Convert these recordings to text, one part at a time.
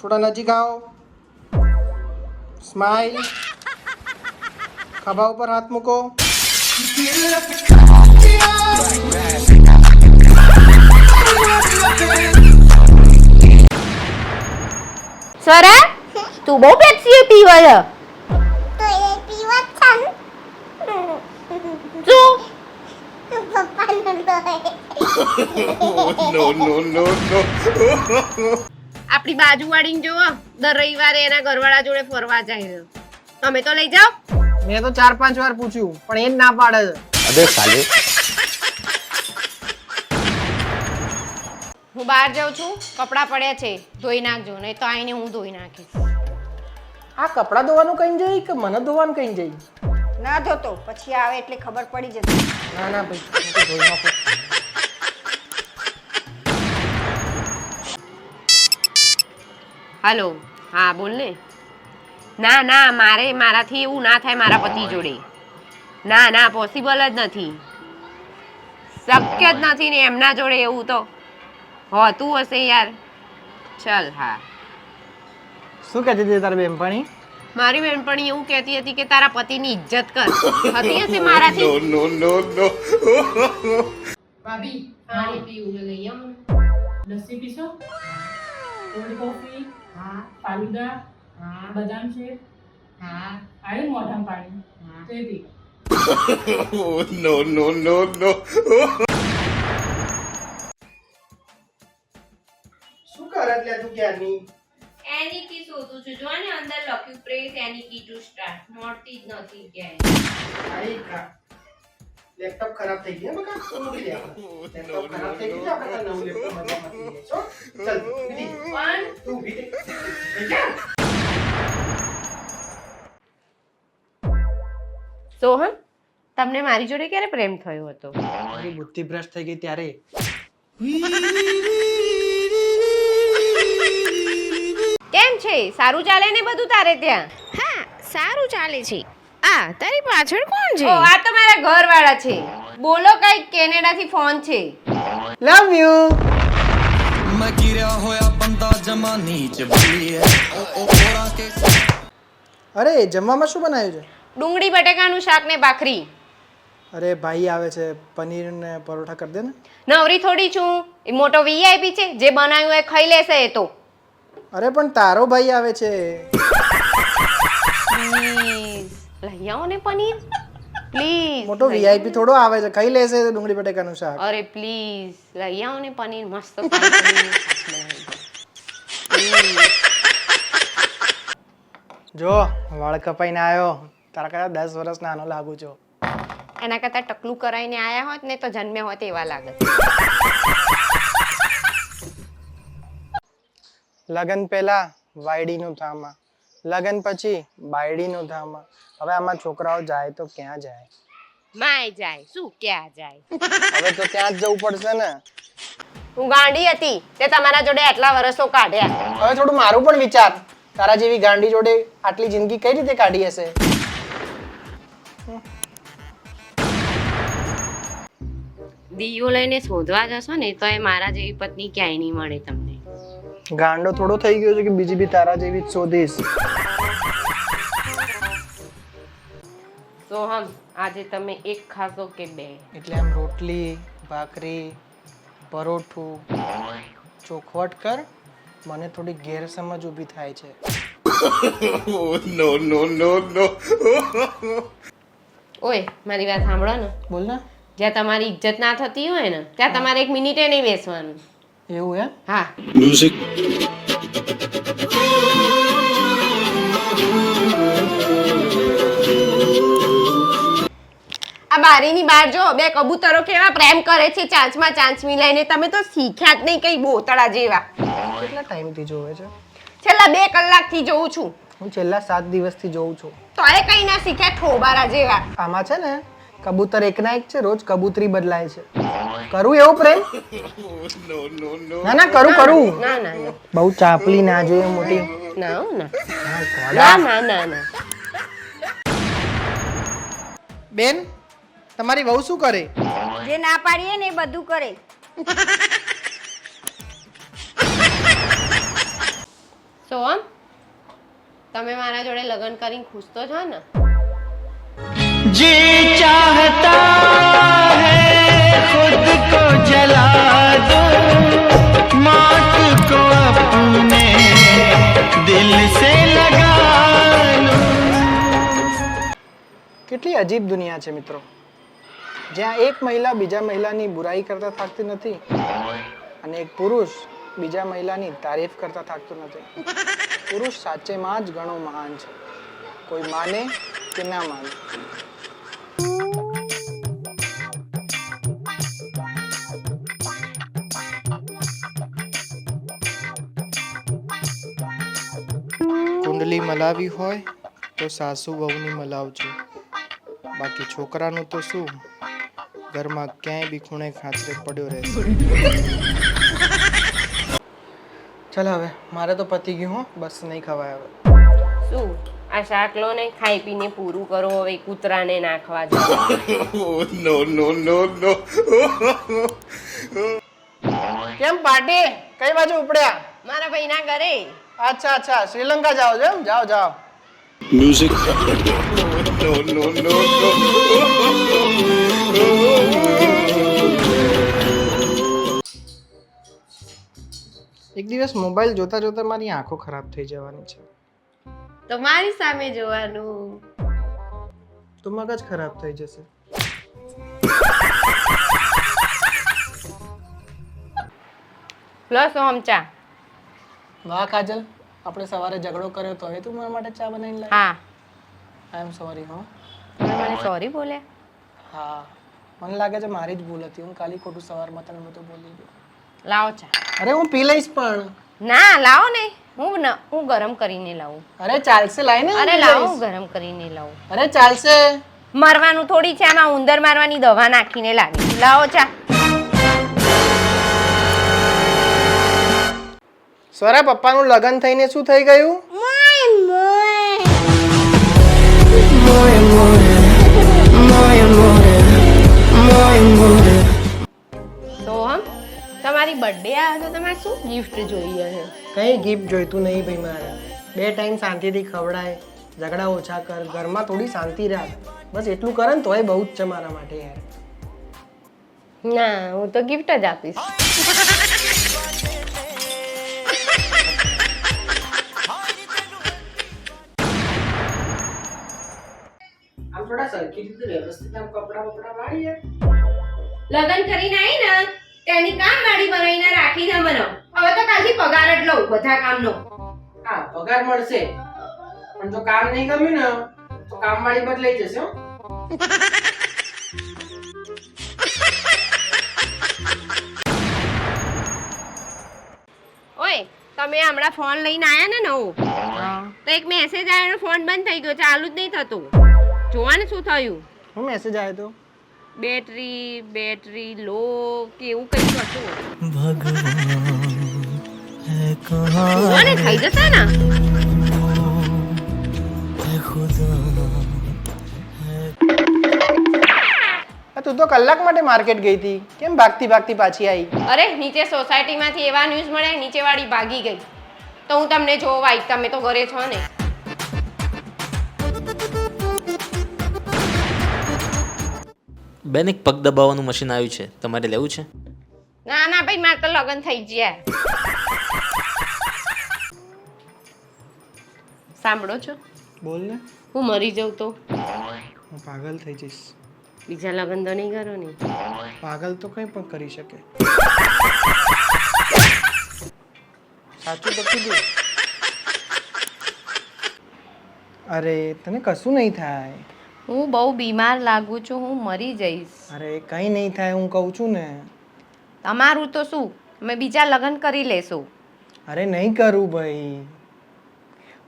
થોડા નજીક આવો. સ્માઈલ. ખભા ઉપર હાથ મૂકો. સરા તું બહુ પેપ્સી પીવે છે તો એ પીવા છે ને શું પપ્પાનો No. આપણી બાજુવાળીને જોવો દર રવિવારે એના ઘરવાળા જોડે ફરવા જાય છે તમે તો લઈ જાઓ. મેં તો 4-5 વાર પૂછ્યું પણ એ જ ના પાડે છે. अबे साले હું બહાર જાઉં છું, કપડાં પડ્યા છે, ધોઈ નાખજો, નહીં તો આઈને હું ધોઈ નાખીશ. આ કપડાં ધોવાનું કઈ જઈ કે મને ધોવાનું કઈ જઈ? ના ધોતો પછી આવે એટલે ખબર પડી જશે. ના ભાઈ હું તો ધોઈ નાખું. હાલો, હા બોલ ને. ના મારાથી એવું ના થાય મારા પતિ જોડે. ના પોસિબલ જ નથી, શક્ય જ નથી ને એમના જોડે એવું તો હોતું હશે યાર. ચલ હા. શું કહેતી હતી તારી બેનપણી? મારી બેનપણી એવું કહેતી હતી કે તારા પતિની ઇજ્જત કર. હતી હશે મારાથી. no. ભાભી પાણી પીવું ને લઈ આવું. લસ્સી પીશો કોલ્ડ કોફી હા ફાલુદા હા બદામ શેક હા આવ્યું મોઢામાં પાણી તો એ પી No. શું કરે એટલે તું ક્યારની? એની કી શોધું છું. જો ને અંદર લખ્યું press any key to start. મળતી જ નથી ક્યાંય. લેપટોપ ખરાબ થઈ ગયું બકા. શું મૂકી દે આપણે? લેપટોપ ખરાબ થઈ ગયું છે, આપણે તારે નવું લેપટોપ બદલવા લઈએ છો. ચાલ વિધિ પણ તું વિધિ જા. સોહમ, તમને મારી જોડે ક્યારે પ્રેમ થયો હતો? મારી બુદ્ધિ ભ્રષ્ટ થઈ ગઈ ત્યારે. કેમ છે? સારું ચાલે ને બધું તારે ત્યાં? હા, સારું ચાલે છે. આ તારી પાછળ કોણ છે? ઓ આ તો મારા ઘરવાળા છે. બોલો કઈ કેનેડા થી ફોન છે. Love you. मैं गिरा होया बंदा जमा नीच बली है ओरा के અરે જમવામાં શું બનાવ્યું છે? ડુંગળી બટેકાનું શાક ને ભાખરી. અરે ભાઈ આવે છે, પનીર ને પરોઠા કરી દે ને. નવરી થોડી છું, એ મોટો વીઆઈપી છે, જે બનાવ્યું એ ખાઈ લેશે એ તો. અરે પણ તારો ભાઈ આવે છે. પ્લીઝ લઈ આવો ને પનીર પ્લીઝ. મોટો વીઆઈપી થોડો આવે છે, ખાઈ લેશે ડુંગળી બટેકાનું શાક. અરે પ્લીઝ લઈ આવો ને પનીર મસ્ત પનીરનું શાક બનાવી દો. Please. જો વાળ કપાઈને આવ્યો, તારા કરતા 10 વર્ષ નાનો લાગુ છો. એના કરતા ટકલું કરાઈને આયા હોત ને તો જન્મે હોત એવા લાગત. લગન પહેલા વાયડીનું ધામા, લગન પછી બાયડીનું ધામા. હવે આમાં છોકરાઓ જાય તો ક્યાં જાય? માય જાય શું ક્યાં જાય? હવે તો ત્યાં જ જવું પડશે ને. હું ગાંડી હતી તે તમારા જોડે આટલા વર્ષો કાઢ્યા. હવે થોડું મારું પણ વિચાર. તારા જેવી ગાંડી જોડે આટલી જિંદગી કઈ રીતે કાઢી હશે? દીવો લઈને શોધવા જશો ને તો એ મારા જેવી પત્ની ક્યાંય નહીં મળે તમને. ગાંડો થોડો થઈ ગયો છે કે બીજી બી તારા જેવી જ શોધીશ. સોહમ, આજે તમે એક ખાશો કે બે? એટલે આમ રોટલી, ભાખરી, પરોઠું ચોખવટ કર. મને થોડી ગેરસમજ ઊભી થાય છે. No. ઓય મારી વાત સાંભળો ને. બોલ ને. જ્યાં તમારી ઇજ્જત ના થતી હોય ને ત્યાં તમારે 1 મિનિટે નહીં બેસવાનું. એવું એમ? હા. म्यूजिक આ બારીની બહાર જો બે કબૂતરો કેવા પ્રેમ કરે છે, ચાંચમાં ચાંચ મિલાઈને. તમે તો શીખ્યા જ નહીં કઈ બોતડા જેવા. કેટલા ટાઈમથી જોવે છે? છેલ્લા 2 કલાકથી જોઉં છું. હું છેલ્લા 7 દિવસથી જોઉં છું. તો એ કઈ ના શીખ્યા ઠોબારા જેવા. આમાં છે ને કબૂતર એકના એક છે, રોજ કબૂતરી બદલાય છે. કરું એવું પ્રેમ? ના કરું. ના બહુ ચાપલી ના જોઈએ મોટી. ના હા, ઘોડા. ના. બેન તમારી વહુ શું કરે? જે ના પાડીએ ને એ બધું કરે. સો સોહમ, તમે મારા જોડે લગ્ન કરીને ખુશ તો છો ને? जी चाहता है खुद को जला दो मौत को अपने दिल से लगा लो। કેટલી અજીબ દુનિયા છે મિત્રો, જ્યાં એક મહિલા બીજા મહિલાની બુરાઈ કરતા થાકતી નથી અને એક પુરુષ બીજા મહિલાની તારીફ કરતા થાકતો નથી. પુરુષ સાચેમાં જ ઘણો મહાન છે, કોઈ માને કે ના માને. કુંડલી મલાવી હોય તો સાસુ વહુની મલાવજો, બાકી છોકરાનું તો શું, ઘરમાં ક્યાંય બી ખૂણે ખાંચરે પડ્યો રહેશે. ચાલ હવે મારે તો પતી ગયું હો, બસ નહીં ખવાય હવે. શું આ શાક લો ને, ખાઈ પીને પૂરું કરો, હવે કૂતરાને નાખવા દો. Oh, no, no, no, no. કેમ પાર્ટી કઈ બાજુ ઉપડ્યા? મારા ભાઈના ઘરે. અચ્છા અચ્છા, શ્રીલંકા જાઓ છો એમ? જાઓ જાઓ. Music. No, no, no, no. એક દિવસ મોબાઈલ જોતા જોતા મારી આંખો ખરાબ થઈ જવાની છે, તો મારી સામે જોવાનું. તો મગજ ખરાબ થઈ જશે. લો સોહમ ચા. વાહ કાજલ, આપણે સવારે ઝઘડો કર્યો તો એ તું મારા માટે ચા બનાવીને લાવી. હા, આઈ એમ સોરી. હો તમે મને સોરી બોલ્યા? હા, મને લાગે છે મારી જ ભૂલ હતી, હું કાલી ખોટું સવારમાં તને બધું બોલી ગયો. લાવો ચા. અરે હું પી લઈશ પણ. ના લાવો ને, હું ગરમ કરીને લાવું. અરે ચાલશે, લાઈને અરે લાવો, હું ગરમ કરીને લાવું. અરે ચાલશે. મરવાનું થોડી છે આમાં, ઉંદર મારવાની દવા નાખીને લાવી. લાવો ચા. સ્વરા, પપ્પાનું લગ્ન થઈને શું થઈ ગયું? સોહમ, તમારી બર્થડે આવે તો તમારે શું ગિફ્ટ જોઈએ છે? કઈ ગિફ્ટ જોઈતું નહીં ભાઈ મારે. 2 ટાઈમ શાંતિથી ખવડાય, ઝઘડા ઓછા કર, ઘરમાં થોડી શાંતિ રાખ, બસ એટલું કરે ને તોય બહુ જ છે મારા માટે યાર. ના, હું તો ગિફ્ટ જ આપીશ. આમ થોડા સરખી રીતે વ્યવસ્થિત આમ કપડા વાળીએ. લગન કરીને આવી ને તેની કામ વાળી બનાવીને રાખીને બનાવ. હવે તો કાલથી પગાર જ લઉં બધા કામનો. હા, પગાર મળશે, પણ જો કામ નહીં ગમ્યું ને તો કામવાળી બદલાઈ જશે. હો ઓય, તમે હમણાં ફોન લઈને આયા ને નવો, તો એક મેસેજ આવ્યો, ફોન બંધ થઈ ગયો, ચાલુ જ નહીં થતું. જોવા ને શું થયું. હું મેસેજ આવ્યો તો બેટરી લો કે એવું કંઈક હતું. જોવા ને થઈ જશે ને. તું તો કલાક માટે માર્કેટ ગઈ હતી, કેમ ભાગતી ભાગતી પાછી આવી? અરે નીચે સોસાયટીમાંથી એવા ન્યૂઝ મળ્યા, નીચેવાળી ભાગી ગઈ, તો હું તમને જોવા આવી. તમે તો ઘરે છો ને. બેન, એક પગ દબાવવાનું મશીન આવ્યું છે, તમારે લેવું છે? ના ના ભાઈ, મારે તો લગ્ન થઈ ગયા. સાંભળો છો? બોલ ને. હું મરી જાઉં તો હું પાગલ થઈ જઈશ. બીજા લગ્ન તો નહીં કરો ને. પાગલ તો કંઈ પણ કરી શકે. સાચું તો કીધું. અરે તને કશું નહીં થાય. હું બહુ બીમાર લાગુ છું, હું મરી જઈશ. અરે કંઈ નહીં થાય, હું કહું છું ને. તમારું તો શું, અમે બીજા લગ્ન કરી લેશું. અરે નહીં કરું ભાઈ.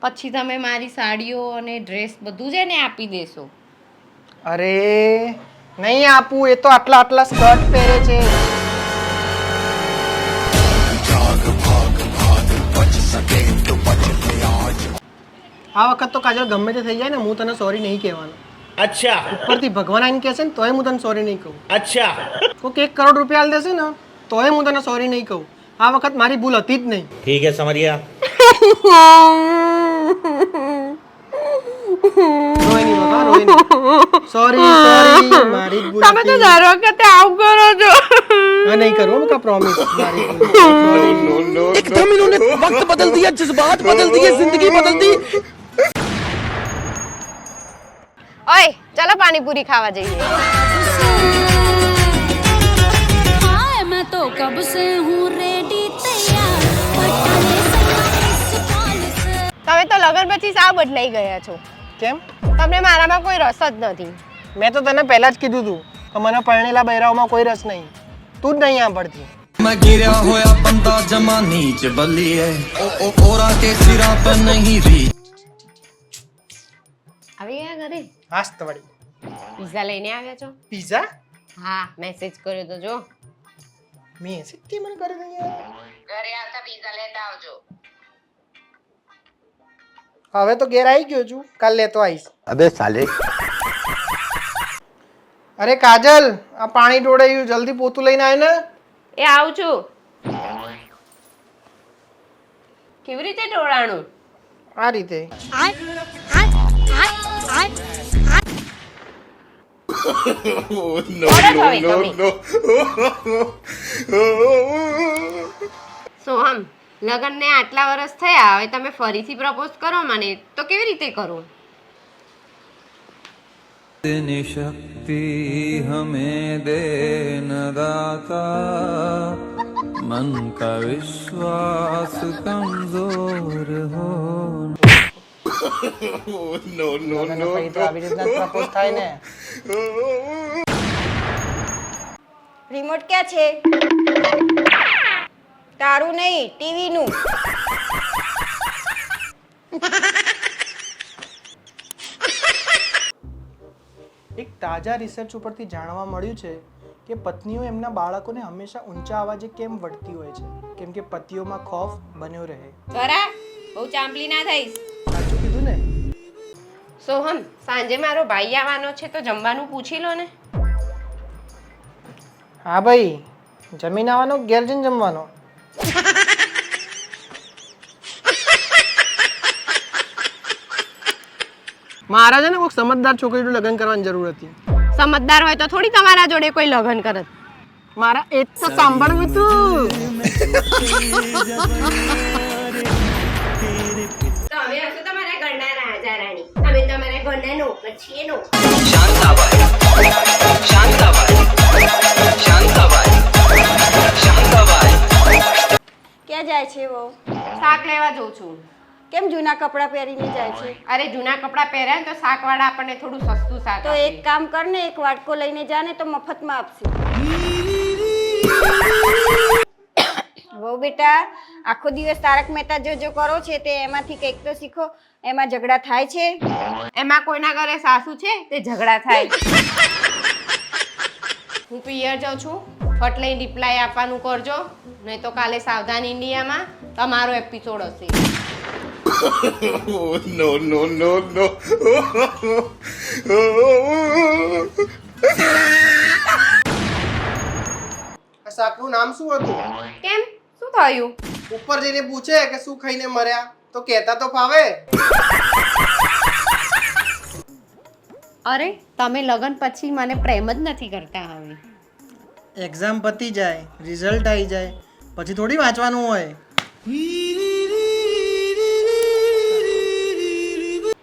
પછી તમે મારી સાડીઓ અને ડ્રેસ બધું જ એને આપી દેશો. અરે નહીં આપું, એ તો આટલા સ્કર્ટ પહેરે છે. આ વખત તો કાજલ ગમે તે થઈ જાય ને, હું તને સોરી નહીં કહેવાનું. अच्छा ઉપરથી ભગવાન આઈને કહેશે ને તોય હું તને સોરી નહીં કહું. अच्छा કોઈક 1 કરોડ રૂપિયા આલી દેશે ને તોય હું તને સોરી નહીં કહું. આ વખત મારી ભૂલ હતી જ નહીં. ठीक है समझ गया રોઈ નહીં બાબા, રોઈ નહીં. સોરી મારી જ ભૂલ તમે તો હતી. દર વખતે આવું કરો છો. હા, નહીં કરું બકા, પ્રોમિસ. મારી ભૂલ. एकदम इन्होंने वक्त बदल दिया, जज्बात बदल दिए, जिंदगी बदल दी। ઓય ચાલો પાણીપુરી ખાવા જઈએ. हाय मैं तो कब से हूँ रेडी तैयार पटाने से कॉल से તમે તો લગન પછી સાવ બદલાઈ ગયા છો. કેમ? તમને મારામાં કોઈ રસ જ નથી. મેં તો તને પહેલા જ કીધું તું કે મને પરણેલા બૈરાઓમાં કોઈ રસ નહીં. તું જ નહીં સાંભળતી. मैं गिरा होया बंदा जमा नीच बली है ओरा के सिरा पर नहीं री આવી ગયા ઘરે? હાસ તો વળી. પિઝા લઈને આવ્યા છો? પિઝા? હા, મેસેજ કર્યો તો જો. મેં સિત્તી મને કરી દઈએ. ઘરે આવતા પિઝા લેતા આવજો. હવે તો ઘેર આવી ગયો છું, કાલ લેતો આવીશ. अबे साले અરે કાજલ, આ પાણી ઢોળાયું, જલ્દી પોતું લઈને આવ ને. એ આવું છું. કેવી રીતે ઢોળાણું? આ રીતે. Oh, no, Ahora no, sabe, no, no. Soham, લગનને આટલા વર્ષ થયા, હવે તમે ફરીથી પ્રપોઝ કરો મને, તો કેવી રીતે કરો? इतनी शक्ति हमें दे न दाता मन का विश्वास कमजोर हो Oh, no, no, લગન no, પછી તો આવી રીતના પ્રપોઝ થાય ને. રિમોટ ક્યાં છે? તારું નહીં, ટીવી નું. એક તાજા રિસર્ચ ઉપરથી જાણવા મળ્યું છે કે પત્નીઓ એમના બાળકોને હંમેશા ઊંચા અવાજે કેમ વળતી હોય છે? કેમ કે પતિઓમાં ખોફ બન્યો રહે. ખરા? બહુ ચાંપલી ના થઈશ. સાચું કીધું ને? સોહમ, સાંજે મારો ભાઈ આવવાનો છે, તો જમવાનું પૂછી લો ને. હા ભાઈ, જમીન આવવાનો, ઘેર જઈને જમવાનો. મારા છે ને કોઈક સમજદાર છોકરીનું લગ્ન કરવાની જરૂર હતી. સમજદાર હોય તો થોડી તમારા જોડે કોઈ લગ્ન કરત. મારા એ જ તો સાંભળવું તું. તમે હશો તમારા ઘરના રાજા રાણી, અમે તમારા ઘરના નોકર છીએ. ક્યાં જાય છે વો? શાક લેવા જઉં છું. કેમ જૂના કપડાં પહેરીને જાય છે? અરે જૂના કપડાં પહેર્યા ને તો શાકવાળા આપણને થોડું સસ્તું શાક તો આપે. એક કામ કર ને, એક વાટકો લઈને જા ને તો મફતમાં આપશે. વહુ બેટા, આખો દિવસ તારક મહેતા જો કરો છે તે એમાંથી કંઈક તો શીખો. એમાં ઝઘડા થાય છે? એમાં કોઈના ઘરે સાસુ છે તે ઝઘડા થાય. હું પિયર જાઉં છું, ફટ લઈને રિપ્લાય આપવાનું કરજો, નહીં તો કાલે સાવધાન ઇન્ડિયામાં તમારો એપિસોડ હશે. Oh, no, no, no, no. આ શાકનું નામ શું હતું? કેમ, શું થયું? ઉપર જઈને પૂછે કે શું ખાઈને મર્યા, તો કહેતા તો ફાવે. અરે તમે લગન પછી મને પ્રેમ જ નથી કરતા હવે. એક્ઝામ પતી જાય, રિઝલ્ટ આવી જાય, પછી થોડી વાંચવાનું હોય.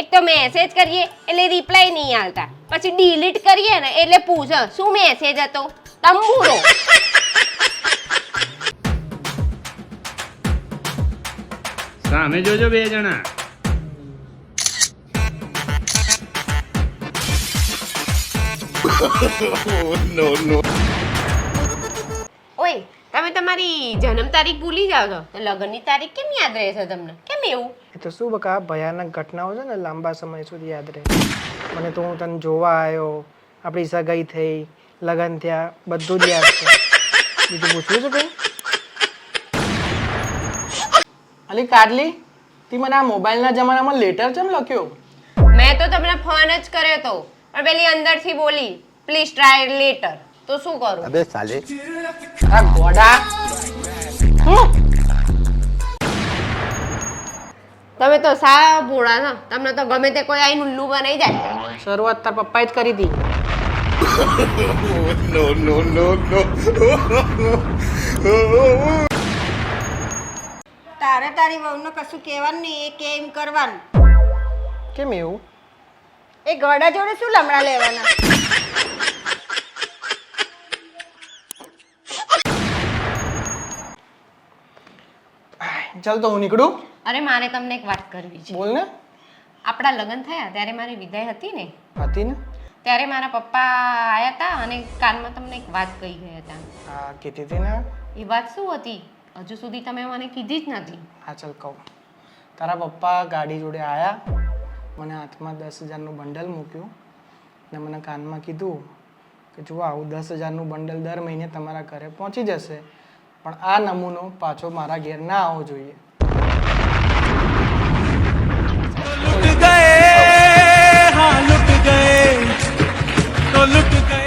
એક તો મેસેજ કરીએ એટલે રિપ્લાય નહીં આવતા, પછી ડિલીટ કરીએ ને એટલે પૂછે શું મેસેજ હતો, તંબુરો. સામે જોજો બે જણા. Oh, no, no. ઓય, તમે તમારી જન્મ તારીખ ભૂલી જાવ છો, તો લગ્નની તારીખ કેમ યાદ રહે છે તમને? કેમ એવું? એ તો શું બકા, ભયાનક ઘટનાઓ છે ને, લાંબા સમય સુધી યાદ રહે. મને તો હું તને જોવા આવ્યો, આપણી સગાઈ થઈ, લગ્ન થયા, બધું જ યાદ છે. બીજું પૂછવું છે કંઈ? અલી કાડલી, તી મને આ મોબાઈલના જમાનામાં લેટર કેમ લખ્યો? મેં તો તમને ફોન જ કર્યો તો, પણ પેલી અંદરથી બોલી પ્લીઝ ટ્રાય લેટર, તો શું કરું? अबे साले આ ગોડા. તમે તો સા ભોળા છો. તમને તો ગમે તે કોઈ આઈને ઉલ્લુ બનાવી જાય. શરૂઆત તાર પપ્પાએ જ કરી હતી. no, no, no, no. તારે તારી વહુને કશું કહેવાનું નહીં, એ કે એમ કરવાનું. કેમ એવું? એ ગોડા જોડે શું લમડા લેવાના? ચાલ તો હું નીકળું. અરે મારે તમને એક વાત કરવી છે. બોલ ને. આપણા લગ્ન થયા ત્યારે મારી વિદાય હતી ને, હતી ને? ત્યારે મારા પપ્પા આવ્યા હતા અને કાનમાં તમને એક વાત કહી ગયા હતા. હા કીધી હતી ને. એ વાત શું હતી? હજુ સુધી તમે મને કીધી જ નથી. હા ચાલ કહું. તારા પપ્પા ગાડી જોડે આવ્યા, મને હાથમાં 10,000નું બંડલ મૂક્યું ને મને કાનમાં કીધું કે જુઓ આવું 10,000નું બંડલ દર મહિને તમારા ઘરે પહોંચી જશે, પણ આ નમૂનો પાછો મારા ઘેર ના આવવો જોઈએ.